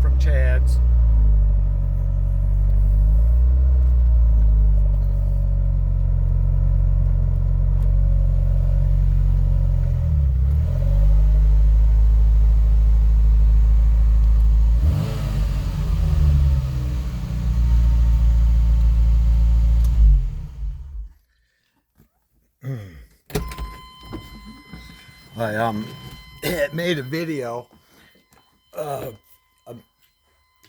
from Chad's. I made a video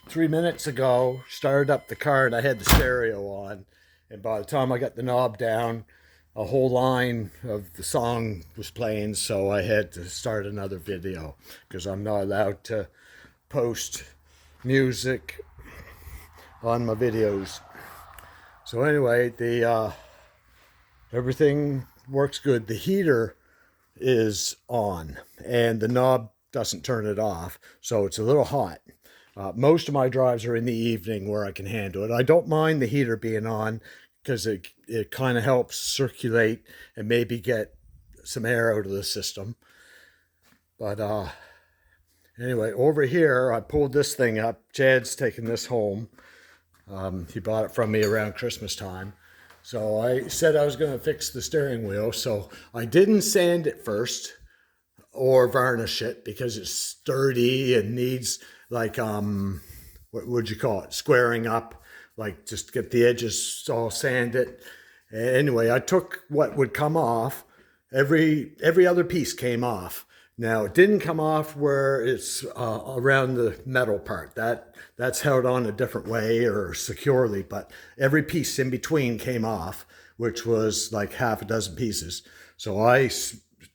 3 minutes ago, started up the car and I had the stereo on, and by the time I got the knob down, a whole line of the song was playing, so I had to start another video because I'm not allowed to post music on my videos. So anyway, the everything works good. The heater is on and the knob doesn't turn it off, so it's a little hot. Most of my drives are in the evening where I can handle it. I don't mind the heater being on because it kind of helps circulate and maybe get some air out of the system. But anyway, over here I pulled this thing up. Chad's taking this home. He bought it from me around Christmas time. So I said I was going to fix the steering wheel. So I didn't sand it first or varnish it because it's sturdy and needs like, what would you call it? Squaring up, like just get the edges all sanded. Anyway, I took what would come off. Every other piece came off. Now it didn't come off where it's around the metal part. That's held on a different way or securely, but every piece in between came off, which was like half a dozen pieces. So I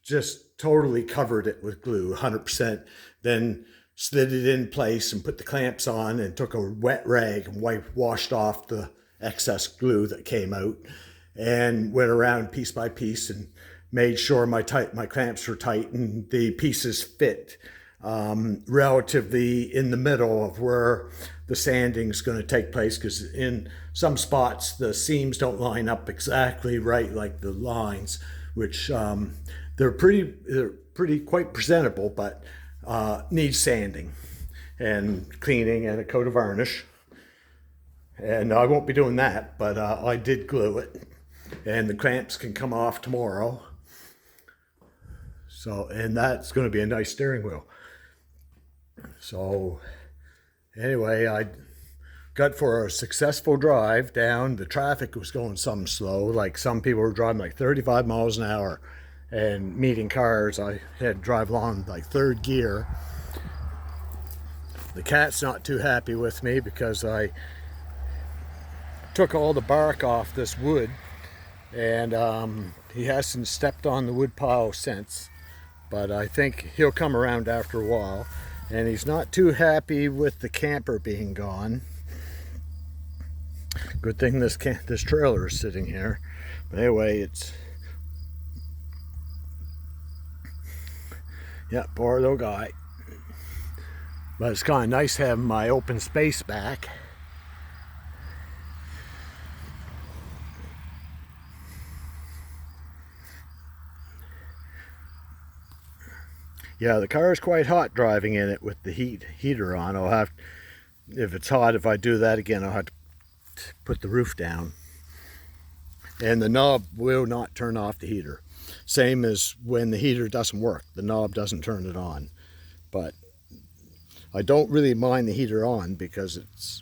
just totally covered it with glue, 100%, then slid it in place and put the clamps on and took a wet rag and washed off the excess glue that came out and went around piece by piece and made sure my clamps were tight and the pieces fit relatively in the middle of where the sanding is going to take place, because in some spots the seams don't line up exactly right like the lines, which they're pretty quite presentable, but need sanding and cleaning and a coat of varnish. And I won't be doing that, but I did glue it, and the clamps can come off tomorrow. So, and that's going to be a nice steering wheel. So anyway, I got for a successful drive down. The traffic was going some slow, like some people were driving like 35 miles an hour and meeting cars. I had to drive along like third gear. The cat's not too happy with me because I took all the bark off this wood, and he hasn't stepped on the wood pile since, but I think he'll come around after a while. And he's not too happy with the camper being gone. Good thing this trailer is sitting here. But anyway, it's, yeah, poor little guy. But it's kind of nice having my open space back. Yeah, the car is quite hot driving in it with the heater on. I'll have, if it's hot, if I do that again, I'll have to put the roof down. And the knob will not turn off the heater. Same as when the heater doesn't work, the knob doesn't turn it on. But I don't really mind the heater on because it's,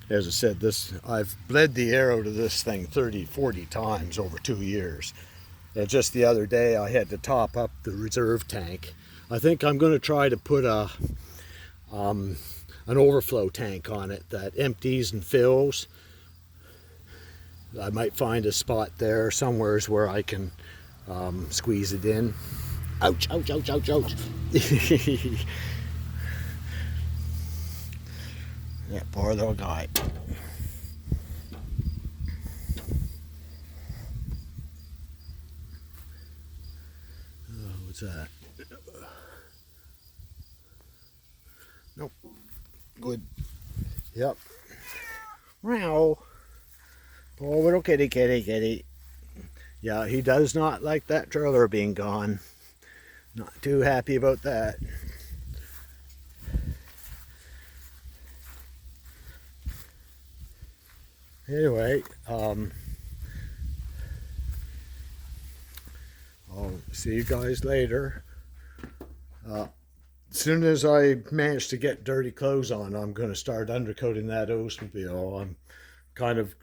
as I said, I've bled the air out of this thing 30, 40 times over 2 years. And just the other day I had to top up the reserve tank. I think I'm going to try to put an overflow tank on it that empties and fills. I might find a spot there somewheres where I can squeeze it in. Ouch, ouch, ouch, ouch, ouch. Yeah, poor little guy. What's that? Nope. Good. Yep. Meow. Poor little kitty. Yeah, he does not like that trailer being gone. Not too happy about that. Anyway, I'll see you guys later. As soon as I manage to get dirty clothes on, I'm going to start undercoating that Oldsmobile. I'm kind of,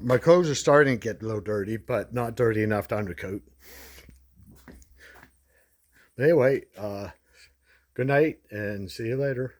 my clothes are starting to get a little dirty, but not dirty enough to undercoat. But anyway, good night and see you later.